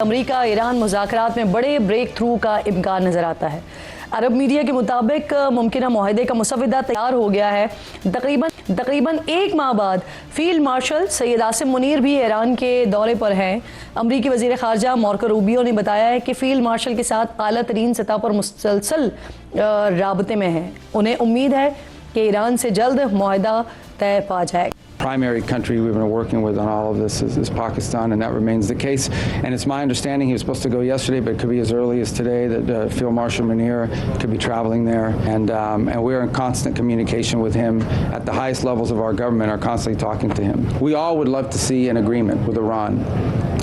America Iran मुज़ाकरात में बड़े break through का इम्कान नजर आता है। अरब मीडिया के मुताबिक मुमकिना मुआहदे का मुसव्वदा तैयार हो गया है। तकरीबन एक माह बाद फील्ड मार्शल सैयद आसिम मुनीर भी ईरान के दौरे पर हैं। अमरीकी वज़ीर ख़ारजा मार्को रूबियो ने बताया है कि फील्ड मार्शल के साथ आला तरीन सतह पर मुसलसल राबते में हैं। उन्हें उम्मीद है कि ईरान से जल्द मुआहदा तय पा जाएगा। Primary country we've been working with on all of this is Pakistan, and that remains the case. And it's my understanding he was supposed to go yesterday, but it could be as early as today that Field Marshal Munir could be traveling there. And we're in constant communication with him at the highest levels of our government, are constantly talking to him. We all would love to see an agreement with Iran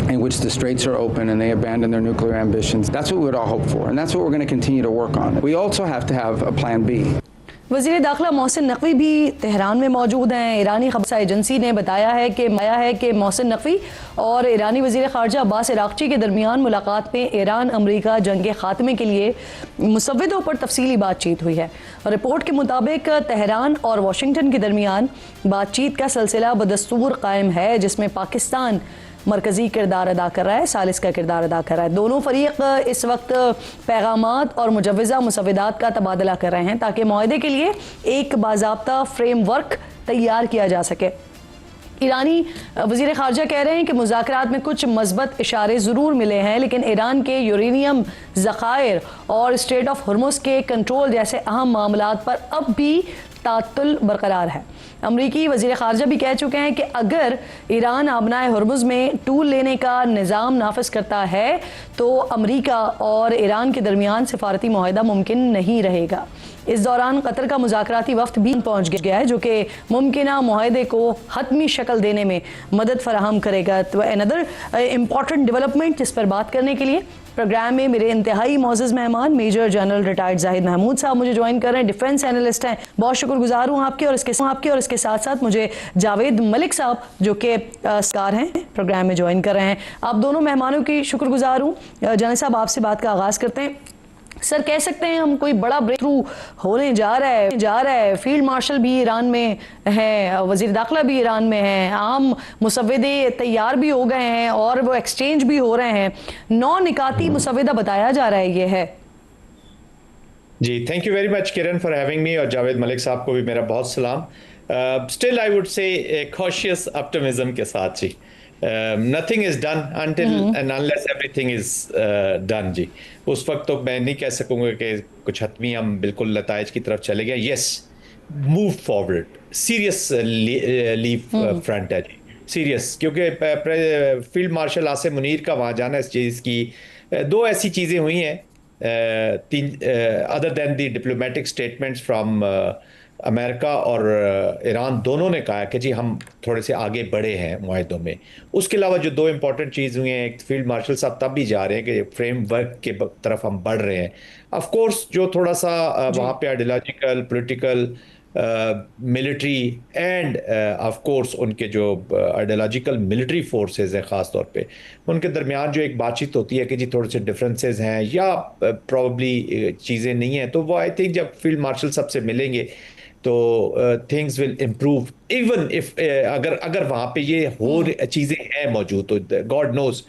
in which the straits are open and they abandon their nuclear ambitions. That's what we would all hope for, and that's what we're going to continue to work on. We also have to have a plan B. वज़ीर दाखिला मोहसिन नकवी भी Tehran में मौजूद हैं। ईरानी खबर agency ने बताया है कि मोहसिन नकवी और ईरानी वज़ीर ख़ारजा अब्बास अराग़ची के दरमियान मुलाकात में ईरान अमरीका जंग के ख़ात्मे के लिए मुसव्वदों पर तफसीली बातचीत हुई है। रिपोर्ट के मुताबिक तेहरान और वाशिंगटन के दरमियान बातचीत का सिलसिला बदस्तूर कायम है, जिसमें पाकिस्तान मरकज़ी किरदार अदा कर रहा है, सालिस का किरदार अदा कर रहा है। दोनों फरीक इस वक्त पैगामात और मुजव्वज़ा मुसव्वदात का तबादला कर रहे हैं ताकि मुआहदे के लिए एक बाज़ाब्ता फ्रेमवर्क तैयार किया जा सके। ईरानी वज़ीर ख़ारजा कह रहे हैं कि मुज़ाकरात में कुछ मज़बत इशारे ज़रूर मिले हैं, लेकिन ईरान के यूरेनियम ज़खायर और स्ट्रेट ऑफ हुर्मुज़ के कंट्रोल जैसे अहम मामलात पर अब भी तातुल बरकरार है। अमरीकी वज़ीर ख़ारजा भी कह चुके हैं कि अगर ईरान आबनाए हुर्मुज़ में टूल लेने का निज़ाम नाफिज करता है तो अमरीका और ईरान के दरमियान सिफारती मुआहदा मुमकिन नहीं रहेगा। इस दौरान कतर का मुज़ाकराती वफ़द भी पहुँच गया है, जो कि मुमकिना मुआहदे को हतमी शक्ल देने में मदद फराहम करेगा। तो अनदर इम्पॉर्टेंट डेवलपमेंट जिस पर बात करने के लिए प्रोग्राम में मेरे इंतहाई मोअज़्ज़ज़ मेहमान major general retired Zahid Mahmood sahab मुझे ज्वाइन कर रहे हैं। डिफेंस एनालिस्ट हैं, बहुत शुक्रगुजार हूँ आपके और इसके साथ साथ मुझे जावेद मलिक साहब जो कि स्कार हैं प्रोग्राम में ज्वाइन कर रहे हैं। आप दोनों मेहमानों की शुक्रगुजार हूँ। जनरल साहब, आपसे बात का आगाज़ करते हैं। सर, कह सकते हैं हम कोई बड़ा ब्रेक थ्रू होने जा रहा है। फील्ड मार्शल भी ईरान में है, वज़ीर दाखिला भी ईरान में है, आम मुसव्वदे तैयार भी हो गए हैं और वो एक्सचेंज भी हो रहे हैं। 9 निकाती मुसव्वदा बताया जा रहा है ये है। जी, thank you very much Kiran for having me, और जावेद मलिक साहब को भी मेरा बहुत सलाम। Still I would say cautious optimism के साथ जी, nothing is done until and unless everything is done जी। उस वक्त तो मैं नहीं कह सकूंगा कि कुछ हतमी हम बिल्कुल नताइज की तरफ चले गए। Yes, move forward, serious leave front है जी, सीरियस, क्योंकि फील्ड मार्शल आसिम मुनीर का वहाँ जाना इस चीज़ की 2 ऐसी चीज़ें हुई हैं, other than the diplomatic statements from America और ईरान, दोनों ने कहा कि जी हम थोड़े से आगे बढ़े हैं मुआहदों में। उसके अलावा जो 2 इंपॉर्टेंट चीज़ हुई हैं, एक फील्ड मार्शल साहब तब भी जा रहे हैं कि फ्रेमवर्क के तरफ हम बढ़ रहे हैं। ऑफ कोर्स जो थोड़ा सा वहाँ पे ideological, political, military end of course उनके जो आइडियोलॉजिकल मिलिट्री फोर्सेस हैं ख़ास तौर पे, उनके दरमियान जो एक बातचीत होती है कि जी थोड़े से डिफरेंसेस हैं या प्रॉब्ली चीज़ें नहीं हैं, तो वो आई थिंक जब फील्ड मार्शल साहब से मिलेंगे तो things will improve. Even if अगर वहाँ पे ये हो चीज़ें हैं मौजूद, तो गॉड नोज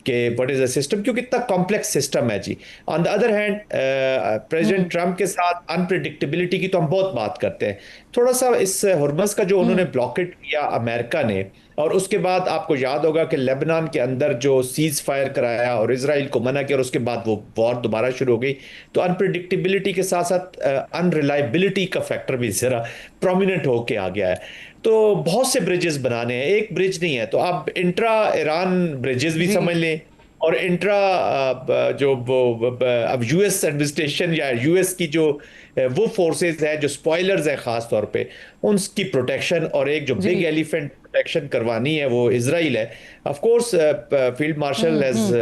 कि व्हाट इज द सिस्टम, क्योंकि इतना कॉम्प्लेक्स सिस्टम है जी। On the other hand president Trump के साथ अनप्रिडिक्टेबिलिटी की तो हम बहुत बात करते हैं। थोड़ा सा इस हुर्मुज़ का जो उन्होंने ब्लॉकेट किया अमेरिका ने, और उसके बाद आपको याद होगा कि लेबनान के अंदर जो सीज फायर कराया और इजराइल को मना किया और उसके बाद वो वॉर दोबारा शुरू हो गई, तो अनप्रिडिक्टेबिलिटी के साथ साथ अनरिलायबिलिटी का फैक्टर भी ज़रा प्रोमिनेंट होके आ गया है। तो बहुत से ब्रिजेस बनाने हैं, एक ब्रिज नहीं है, तो आप इंट्रा ईरान ब्रिजेस भी समझ लें और इंट्रा जो अब यूएस एडमिनिस्ट्रेशन या यूएस की जो वो फोर्सेस है जो स्पॉयलर्स है ख़ास तौर पे, उनकी प्रोटेक्शन, और एक जो बिग एलिफेंट प्रोटेक्शन करवानी है वो इजराइल है। Of course field marshal has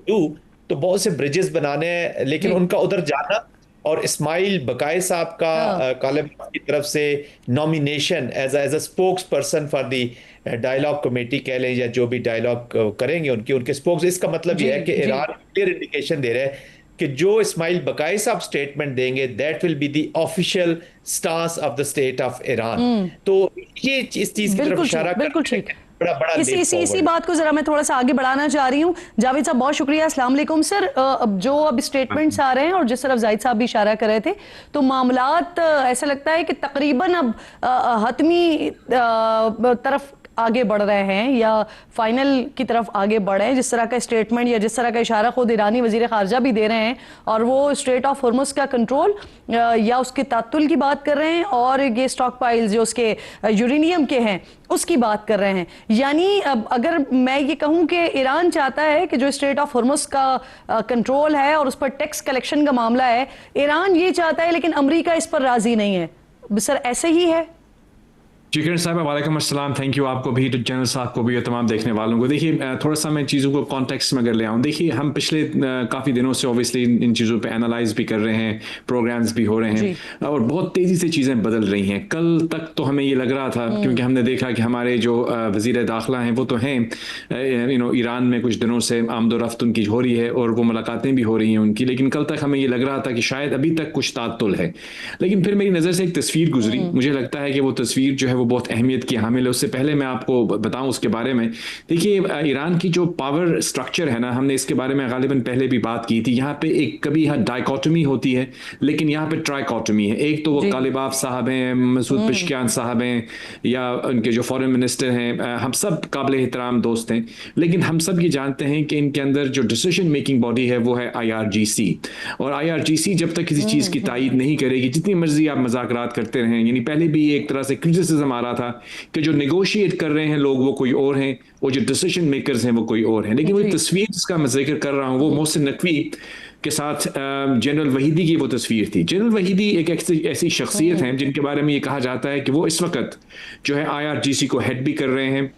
do, तो बहुत से ब्रिजेस बनाने हैं, लेकिन उनका उधर जाना और इस्माइल बकाई साहब का कालम की तरफ से nomination as a spokesperson for the dialogue committee कह लें या जो भी डायलॉग करेंगे उनके स्पोक्स, इसका मतलब ये है कि ईरान क्लियर इंडिकेशन दे रहे हैं कि जो इस्माइल बकाई साहब स्टेटमेंट देंगे that will be the official stance of the state of Iran. तो ये इस चीज की तरफ इशारा कर, बड़ा बड़ा इसी leap इसी इसी forward। बात को जरा मैं थोड़ा सा आगे बढ़ाना चाह रही हूँ। जावेद साहब बहुत शुक्रिया, अस्सलाम वालेकुम सर। अब जो अब स्टेटमेंट्स आ रहे हैं और जिस तरफ जाहिद साहब भी इशारा कर रहे थे, तो मामलात ऐसा लगता है कि तकरीबन अब हतमी तरफ आगे बढ़ रहे हैं या फाइनल की तरफ आगे बढ़े हैं, जिस तरह का स्टेटमेंट या जिस तरह का इशारा खुद ईरानी वजीर खारजा भी दे रहे हैं, और वो स्ट्रेट ऑफ हॉर्मुज का कंट्रोल या उसके तातुल की बात कर रहे हैं, और ये स्टॉक पाइल्स जो उसके यूरेनियम के हैं उसकी बात कर रहे हैं। यानी अब अगर मैं ये कहूं कि ईरान चाहता है कि जो स्ट्रेट ऑफ हॉर्मुज का कंट्रोल है और उस पर टैक्स कलेक्शन का मामला है, ईरान ये चाहता है लेकिन अमेरिका इस पर राजी नहीं है। सर ऐसे ही है? जी किरण साहब वालेकुम अस्सलाम, थैंक यू आपको भी, जनरल साहब को भी और तमाम देखने वालों को। देखिए थोड़ा सा मैं चीज़ों को कॉन्टेक्स्ट में अगर ले आऊँ, देखिए हम पिछले काफ़ी दिनों से ऑब्वियसली इन चीज़ों पे एनालाइज भी कर रहे हैं, प्रोग्राम्स भी हो रहे हैं और बहुत तेज़ी से चीज़ें बदल रही हैं। कल तक तो हमें ये लग रहा था क्योंकि हमने देखा कि हमारे जो वज़ीर दाखिला हैं वो तो हैं ईरान में कुछ दिनों से आमदोरफ्त उनकी हो रही है और वो मुलाकातें भी हो रही हैं उनकी, लेकिन कल तक हमें ये लग रहा था कि शायद अभी तक कुछ तातुल है। लेकिन फिर मेरी नज़र से एक तस्वीर गुजरी, मुझे लगता है कि वो तस्वीर जो है वो बहुत अहमियत की हामिल है। उससे पहले मैं आपको बताऊं उसके बारे में, देखिए ईरान की जो पावर स्ट्रक्चर है ना, हमने इसके बारे में गालिबन पहले भी बात की थी। यहाँ पे एक कभी यहाँ डाइकोटमी होती है लेकिन यहाँ पे ट्राइकोटमी है। एक तो वो कालिबाफ साहब हैं, मसूद पिशकियान साहब हैं, या उनके जो फॉरेन मिनिस्टर हैं, हम सब काबिल एहतराम दोस्त हैं, लेकिन हम सब ये जानते हैं कि इनके अंदर जो डिसीजन मेकिंग बॉडी है वो है IRGC, और IRGC जब तक किसी चीज़ की तायीद नहीं करेगी, जितनी मर्जी आप मजाकरात करते रहें, यानी पहले भी एक तरह से क्रिटिसिज्म आ रहा था कि जो नेगोशिएट कर रहे हैं लोग वो कोई और हैं और जो डिसीजन मेकर्स हैं वो कोई और हैं। लेकिन वो तस्वीर जिसका मैं जिक्र कर रहा हूँ वो मोहसिन नकवी के साथ जनरल वहीदी की वो तस्वीर थी। जनरल वहीदी एक ऐसी शख्सियत हैं जिनके बारे में ये कहा जाता है कि वो इस वक्त जो है IRGC को हेड भी कर रहे हैं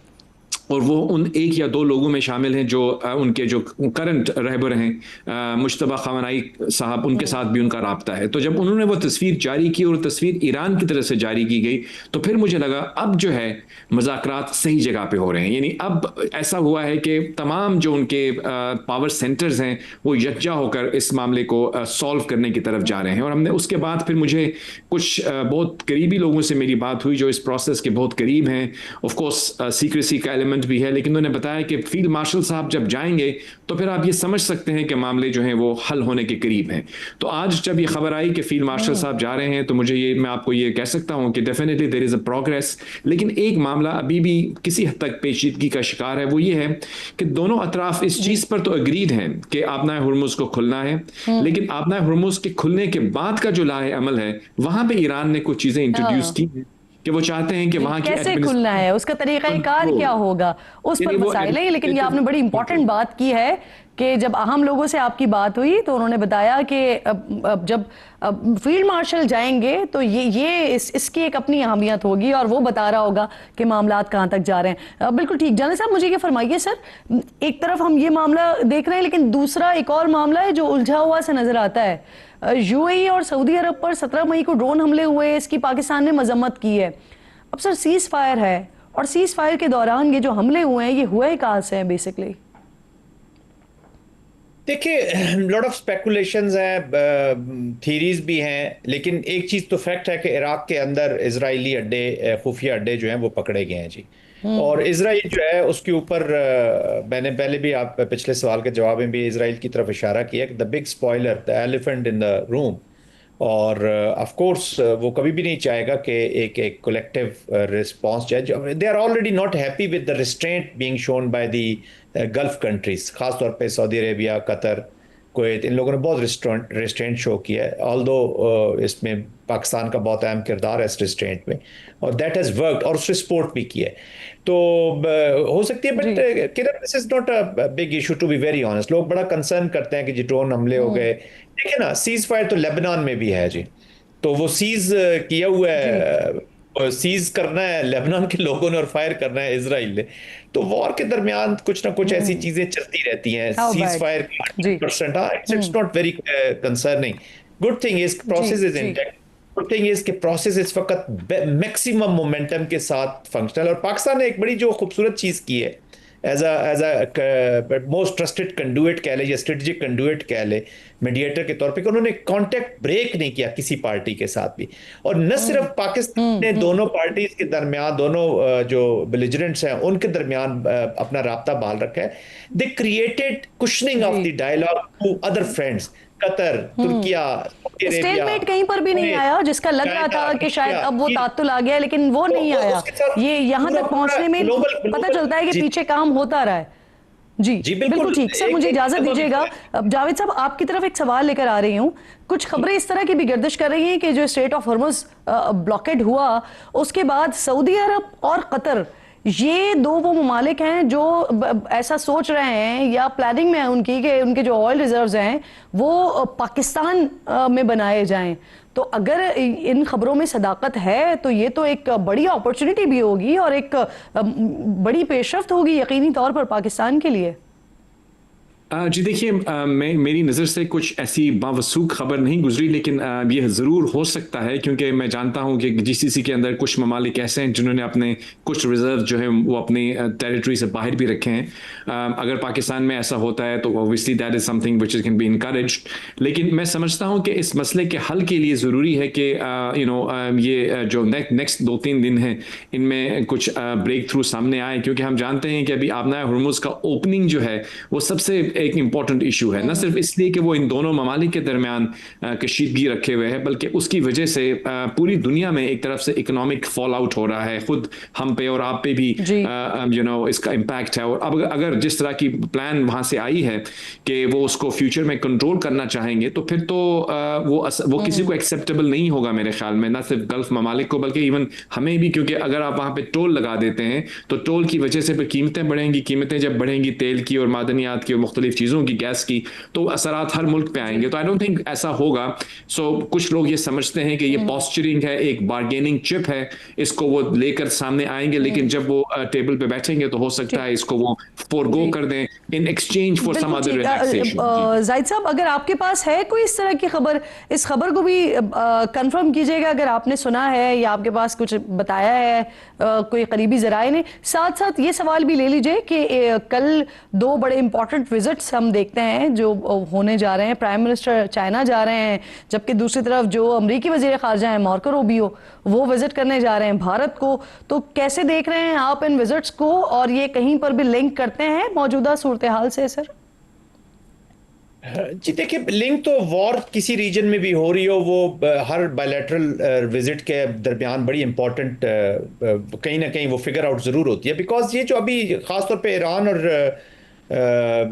और वो उन एक या दो लोगों में शामिल हैं जो उनके जो करंट रहबर हैं मुश्तबा खमनाई साहब, उनके साथ भी उनका राब्ता है। तो जब उन्होंने वो तस्वीर जारी की और तस्वीर ईरान की तरफ से जारी की गई तो फिर मुझे लगा अब जो है मुज़ाकरात सही जगह पे हो रहे हैं। यानी अब ऐसा हुआ है कि तमाम जो उनके पावर सेंटर्स हैं वो यकजा होकर इस मामले को सॉल्व करने की तरफ जा रहे हैं। और हमने उसके बाद फिर मुझे कुछ बहुत करीबी लोगों से मेरी बात हुई जो इस प्रोसेस के बहुत करीब हैं। ऑफ कोर्स सीक्रेसी का एलिमेंट भी है, लेकिन उन्होंने बताया कि फील्ड मार्शल साहब जब जाएंगे तो फिर आप ये समझ सकते हैं कि मामले जो हैं वो हल होने के करीब हैं। तो आज जब ये खबर आई कि फील्ड मार्शल साहब जा रहे हैं तो मैं आपको ये कह सकता हूं कि definitely there is a progress. लेकिन एक मामला अभी भी किसी हद तक पेचीदगी का शिकार है, वो ये है कि दोनों अतराफ इस चीज पर तो अग्रीड हैं कि आबनाए हुर्मुज को खुलना है, लेकिन आबनाए हुर्मुज के खुलने के बाद का जो लाहे अमल है वहां पे ईरान ने कुछ चीजें इंट्रोड्यूस की हैं कि वो चाहते हैं कि वहां कैसे खुलना है, उसका तरीकाकार क्या होगा, उस पर मसाइल है। लेकिन ये आपने बड़ी इंपॉर्टेंट बात की है कि जब अहम लोगों से आपकी बात हुई तो उन्होंने बताया कि अब जब फील्ड मार्शल जाएंगे तो इसकी एक अपनी अहमियत होगी और वो बता रहा होगा कि मामलात कहाँ तक जा रहे हैं। बिल्कुल ठीक। जाने साहब मुझे ये फरमाइए सर, एक तरफ हम ये मामला देख रहे हैं लेकिन दूसरा एक और मामला है जो उलझा हुआ सा नजर आता है। UAE और सऊदी अरब पर 17 मई को ड्रोन हमले हुए, इसकी पाकिस्तान ने मजम्मत की है। अब सर सीज फायर है और सीज फायर के दौरान ये जो हमले हुए हैं ये हुए कहाँ से हैं बेसिकली? देखिए लॉट ऑफ स्पेकुलेशंस हैं, थीरीज भी हैं, लेकिन एक चीज़ तो फैक्ट है कि इराक के अंदर इजरायली अड्डे, खुफिया अड्डे जो हैं वो पकड़े गए हैं जी। और इजराइल जो है उसके ऊपर मैंने पहले भी आप पिछले सवाल के जवाब में भी इजराइल की तरफ इशारा किया कि the big spoiler, the elephant in the room, और ऑफ कोर्स वो कभी भी नहीं चाहेगा कि एक कलेक्टिव रिस्पॉन्स जाए। They are already not happy with the restraint being shown by the Gulf countries, खासतौर पे सऊदी अरेबिया, कतर, कुवैत, इन लोगों ने बहुत रिस्ट्रेंट शो किया है। ऑल्दो इसमें पाकिस्तान का बहुत अहम किरदार है इस रिस्ट्रेंट में, और दैट हैज़ वर्कड, और उससे सपोर्ट भी किया है। तो हो सकती है, but Kiran this is not a big issue to be very honest. लोग बड़ा कंसर्न करते हैं कि जी ड्रोन हमले हो गए। देखिए ना, सीज फायर तो लेबनान में भी है जी, तो वो सीज किया हुआ है, सीज करना है लेबनान के लोगों ने और फायर करना है इजराइल ने। तो वॉर के दरमियान कुछ ना कुछ ऐसी चीजें चलती रहती हैं। Cease fire 100%, it's not very concerning. Good thing is process is intact. Good thing is कि प्रोसेस इस वक्त मैक्सिमम मोमेंटम के साथ फंक्शनल। और पाकिस्तान ने एक बड़ी जो खूबसूरत चीज की है as a most trusted conduit कह ले या स्ट्रेटेजिक कंडुइट कह ले मीडिएटर के तौर पे, कि उन्होंने कांटेक्ट ब्रेक नहीं किया किसी पार्टी के साथ भी। और न सिर्फ पाकिस्तान ने दोनों पार्टीज के दरमियान, दोनों जो बेलिजरेंट्स हैं उनके दरमियान अपना राब्ता बहाल रखा है, they created cushioning of the dialogue to other friends, Qatar, Turkiye, stalemate कहीं पर भी नहीं आया, जिसका लग रहा था कि शायद अब वो तातुल आ गया, लेकिन वो नहीं आया। ये यहाँ तक पहुंचने में पता चलता है कि पीछे काम होता रहा है। जी बिल्कुल ठीक। सर मुझे इजाजत दीजिएगा, जावेद साहब आपकी तरफ एक सवाल लेकर आ रही हूँ। कुछ खबरें इस तरह की भी गर्दिश कर रही हैं कि जो स्ट्रेट ऑफ हॉर्मुज ब्लॉकेड हुआ, उसके बाद सऊदी अरब और कतर, ये दो वो ममालिक हैं जो ऐसा सोच रहे हैं या प्लानिंग में है उनकी कि उनके जो ऑयल रिजर्व्स हैं वो पाकिस्तान में बनाए जाएं। तो अगर इन खबरों में सदाकत है तो ये तो एक बड़ी अपॉर्चुनिटी भी होगी और एक बड़ी पेशरफ्त होगी यकीनी तौर पर पाकिस्तान के लिए। जी देखिए, मेरी नज़र से कुछ ऐसी बावसूख खबर नहीं गुजरी, लेकिन यह ज़रूर हो सकता है, क्योंकि मैं जानता हूं कि जीसीसी के अंदर कुछ ममालिक ऐसे हैं जिन्होंने अपने कुछ रिजर्व जो है वो अपनी टेरिटरी से बाहर भी रखे हैं। अगर पाकिस्तान में ऐसा होता है तो obviously that is something which can be encouraged. लेकिन मैं समझता हूं कि इस मसले के हल के लिए ज़रूरी है कि ये जो नेक्स्ट 2-3 दिन हैं इनमें कुछ ब्रेक थ्रू सामने आए, क्योंकि हम जानते हैं कि अभी आबनाए हुर्मुज़ का ओपनिंग जो है वो सबसे एक इम्पॉर्टेंट इशू है, न सिर्फ इसलिए कि वो इन दोनों ममालिक के दरमियान कशीदगी रखे हुए है, बल्कि उसकी वजह से पूरी दुनिया में एक तरफ से इकोनॉमिक फॉल आउट हो रहा है। खुद हम पे और आप पे भी इसका इम्पैक्ट है। और अब अगर जिस तरह की प्लान वहां से आई है कि वो उसको फ्यूचर में कंट्रोल करना चाहेंगे, तो फिर तो वो किसी को एक्सेप्टेबल नहीं होगा मेरे ख्याल में, न सिर्फ गल्फ ममालिक को बल्कि इवन हमें भी, क्योंकि अगर आप वहां पे टोल लगा देते हैं तो टोल की वजह से फिर कीमतें बढ़ेंगी। कीमतें जब बढ़ेंगी तेल की और मादनियात की और मुख्तलिफ चीज़ों की, गैस की, तो असरात हर मुल्क पे आएंगे। तो आई डोंट थिंक ऐसा होगा। सो कुछ लोग ये समझते हैं कि ये पॉस्चरिंग है, एक बार्गेनिंग चिप है, इसको वो लेकर सामने आएंगे, लेकिन जब वो टेबल पे बैठेंगे तो हो सकता है इसको वो फोरगो कर दें in exchange for some other relaxation. Zahid sahab, अगर आपके पास है कोई इस तरह की खबर, इस खबर को भी कंफर्म कीजिएगा अगर आपने सुना है या आपके पास कुछ बताया है कोई करीबी जराए ने। साथ साथ ये सवाल भी ले लीजिए कि कल 2 बड़े इंपॉर्टेंट विजिट्स हम देखते हैं जो होने जा रहे हैं। प्राइम मिनिस्टर चाइना जा रहे हैं, जबकि दूसरी तरफ जो अमरीकी वजीर खारजा हैं मार्को रूबियो, वो विजिट करने जा रहे हैं भारत को। तो कैसे देख रहे हैं आप इन विजिट्स को, और ये कहीं पर भी लिंक करते हैं मौजूदा सूरत हाल से सर? जी देखिए, लिंक तो वॉर किसी रीजन में भी हो रही हो, वो हर बायलैटरल विजिट के दरमियान बड़ी इंपॉर्टेंट कहीं ना कहीं वो फिगर आउट ज़रूर होती है। बिकॉज ये जो अभी ख़ासतौर पे ईरान और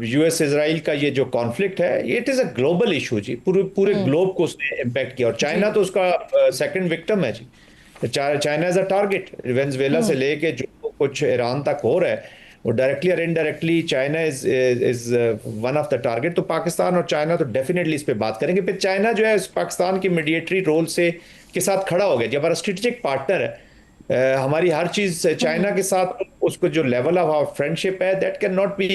यूएस इजराइल का ये जो कॉन्फ्लिक्ट है, it is a global issue जी, पूरे ग्लोब को उसने इम्पैक्ट किया। और चाइना तो उसका सेकंड विक्टिम है जी। China as a target, Venezuela से लेके जो कुछ ईरान तक हो रहा है, वो डायरेक्टली और indirectly China is one of the target. तो पाकिस्तान और चाइना तो डेफिनेटली इस पे बात करेंगे। फिर चाइना जो है पाकिस्तान की मीडिएटरी रोल से के साथ खड़ा हो गया, जो हमारा स्ट्रेटेजिक पार्टनर है। हमारी हर चीज चाइना के साथ, उसको जो लेवल ऑफ आवर फ्रेंडशिप है, that can not be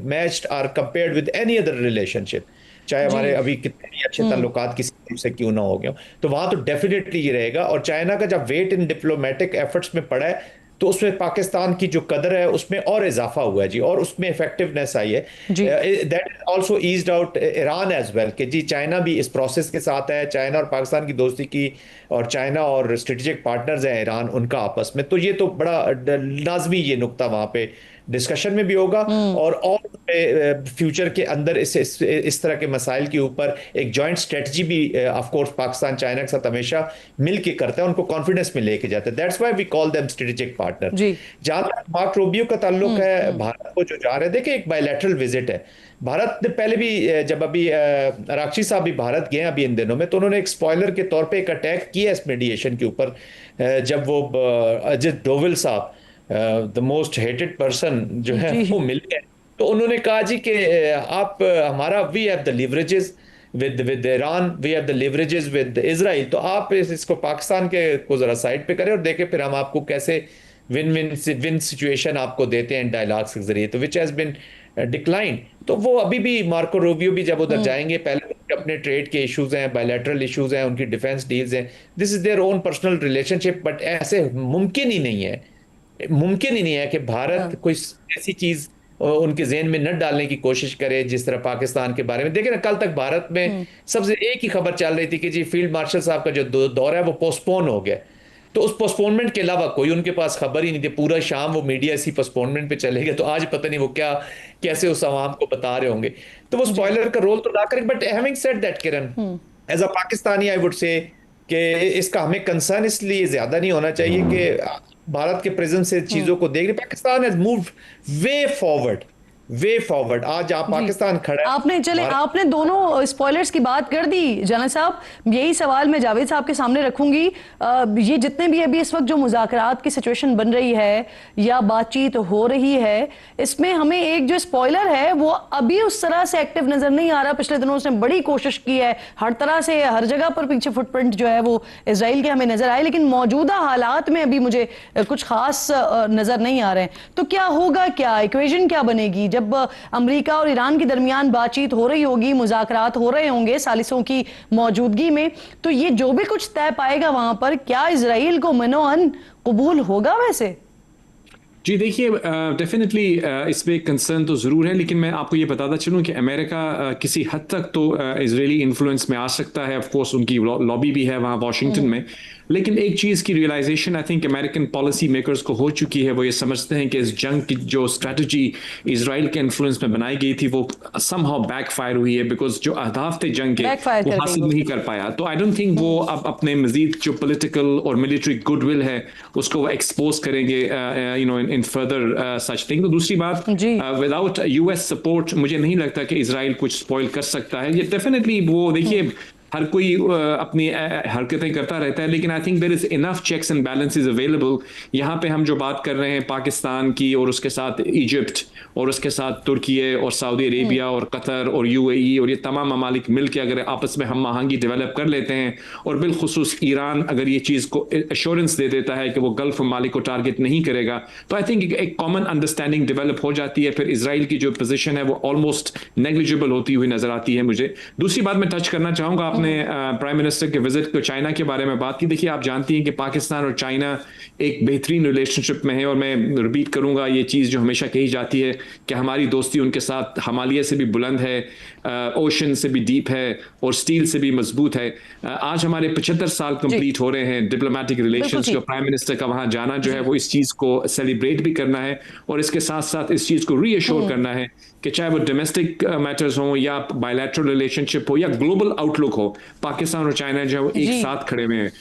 matched और compared with any other relationship, चाहे हमारे अभी कितने भी अच्छे ताल्लुकात किसी से क्यों ना हो गए। तो वहां तो डेफिनेटली ये रहेगा। और चाइना का जब वेट इन डिप्लोमेटिक एफर्ट्स में पड़ा है, तो उसमें पाकिस्तान की जो कदर है उसमें और इजाफा हुआ है जी, और उसमें इफेक्टिवनेस आई है। That also eased out Iran as well, कि जी चाइना भी इस प्रोसेस के साथ है। चाइना और पाकिस्तान की दोस्ती की, और चाइना और स्ट्रेटेजिक पार्टनर्स हैं ईरान, उनका आपस में, तो ये तो बड़ा लाजमी ये नुक्ता वहां पे डिस्कशन में भी होगा। और फ्यूचर के अंदर इस तरह के मसाइल के ऊपर एक जॉइंट स्ट्रेटजी भी ऑफ कोर्स पाकिस्तान चाइना के साथ हमेशा मिलके करता है, उनको कॉन्फिडेंस में लेके जाता है। That's why we call them strategic partner. जहां तक मार्क रूबियो का ताल्लुक है, भारत को जो जा रहे हैं, देखिए एक बायलैटरल विजिट है। भारत ने पहले भी, जब अभी आरागची साहब भी भारत गए अभी इन दिनों में, तो उन्होंने एक स्पॉइलर के तौर पे एक अटैक किया इस मीडिएशन के ऊपर, जब वो अजित डोवल साहब, द मोस्ट हेटेड पर्सन जो है, वो मिल गए। तो उन्होंने कहा जी कि आप हमारा, we have the leverages with Iran, we have the leverages with Israel, तो आप इसको पाकिस्तान के को जरा साइड पे करें और देखें फिर हम आपको कैसे विन सिचुएशन आपको देते हैं डायलॉग्स के जरिए। तो विच हैज बिन डिक्लाइन। तो वो अभी भी मार्को रूबियो भी जब उधर जाएंगे, पहले अपने ट्रेड के इश्यूज हैं, बायलैटरल इश्यूज हैं, उनकी डिफेंस डील्स हैं, this is their own personal relationship, but ऐसे मुमकिन ही नहीं है मुमकिन ही नहीं है कि भारत कोई ऐसी चीज उनके ज़हन में न डालने की कोशिश करे जिस तरह पाकिस्तान के बारे में। देखिए ना, कल तक भारत में सबसे एक ही खबर चल रही थी कि जी फील्ड मार्शल साहब का जो दौरा है वो पोस्टपोन हो गया। तो उस पोस्टपोनमेंट के अलावा कोई उनके पास खबर ही नहीं थी। पूरा शाम वो मीडिया इसी पोस्टपोनमेंट पे चले गए। तो आज पता नहीं वो क्या कैसे उस आवाम को बता रहे होंगे। तो वो स्पॉइलर का रोल तो अदा करें। But having said that Kiran, as a Pakistani I would say कि इसका हमें कंसर्न इसलिए ज्यादा नहीं होना चाहिए कि भारत के प्रेजेंस से चीजों को देख रहे। Pakistan has moved way forward, way forward. आज आप पाकिस्तान खड़ा है। आपने दोनों स्पॉयलर्स की बात कर दी जाना साहब। यही सवाल मैं जावेद साहब के सामने रखूंगी। ये जितने भी अभी इस वक्त जो मुज़ाकरात की सिचुएशन बन रही है या बातचीत हो रही है, इसमें हमें एक जो स्पॉयलर है वो अभी उस तरह से एक्टिव नजर नहीं आ रहा। पिछले दिनों उसने बड़ी कोशिश की है, हर तरह से हर जगह पर पीछे फुटप्रिंट जो है वो इजराइल के हमें नजर आए, लेकिन मौजूदा हालात में अभी मुझे कुछ खास नजर नहीं आ रहे हैं। तो क्या होगा, क्या इक्वेशन क्या बनेगी जब अमेरिका और ईरान के दरमियान बातचीत हो रही होगी, मुज़ाकरात हो रहे होंगे सालिसों की मौजूदगी में? तो ये जो भी कुछ तय पाएगा वहां पर, क्या इजराइल को मनो-अन कबूल होगा? वैसे जी देखिए, डेफिनेटली इस पर कंसर्न तो ज़रूर है, लेकिन मैं आपको ये बताता चलूँ कि अमेरिका किसी हद तक तो इजरायली इन्फ्लुएंस में आ सकता है। ऑफ कोर्स उनकी लॉबी भी है वहाँ वाशिंगटन में। लेकिन एक चीज़ की realisation I think American policy makers को हो चुकी है। वो ये समझते हैं कि इस जंग की जो स्ट्रैटेजी इजराइल के इन्फ्लुएंस में बनाई गई थी वो समहाउ बैकफायर हुई है, बिकॉज जो अहदाफ थे जंग के वो हासिल नहीं कर पाया। तो आई डोंट थिंक वो अब अपने मजीद जो पॉलिटिकल और मिलिट्री गुडविल है उसको वो एक्सपोज करेंगे you know in further such thing. तो दूसरी बात, विदाउट यूएस सपोर्ट मुझे नहीं लगता कि इजराइल कुछ स्पॉइल कर सकता है। ये डेफिनेटली वो देखिए हर कोई अपनी हरकतें करता रहता है, लेकिन I think there is enough checks and balances available. यहाँ पे हम जो बात कर रहे हैं पाकिस्तान की और उसके साथ इजिप्ट और उसके साथ तुर्की और सऊदी अरेबिया और कतर और यूएई और ये तमाम ममालिक मिलकर अगर आपस में हम आहंगी डेवलप कर लेते हैं, और बिलखुसूस ईरान अगर ये चीज़ को एश्योरेंस दे देता है कि वो गल्फ ममालिक को टारगेट नहीं करेगा, तो आई थिंक एक कॉमन अंडरस्टैंडिंग डेवलप हो जाती है। फिर इसराइल की जो पोजीशन है वो ऑलमोस्ट नेग्लिजिबल होती हुई नजर आती है मुझे। दूसरी बात मैं टच करना चाहूँगा, आपने प्राइम मिनिस्टर के विजिट को चाइना के बारे में बात की। देखिए आप जानती हैं कि पाकिस्तान और चाइना एक बेहतरीन रिलेशनशिप में है, और मैं रिपीट करूंगा ये चीज़ जो हमेशा कही जाती है कि हमारी दोस्ती उनके साथ हिमालय से भी बुलंद है, ओशन से भी डीप है और स्टील से भी मजबूत है। आज हमारे 75 साल कंप्लीट हो रहे हैं डिप्लोमेटिक रिलेशंस के। प्राइम मिनिस्टर का वहां जाना जो है वो इस चीज़ को सेलिब्रेट भी करना है, और इसके साथ साथ इस चीज़ को रीअश्योर करना है कि चाहे वो डोमेस्टिक मैटर्स हो या बायलैटरल रिलेशनशिप हो या ग्लोबल आउटलुक हो, पाकिस्तान और चाइना जो है वो एक साथ खड़े हुए हैं।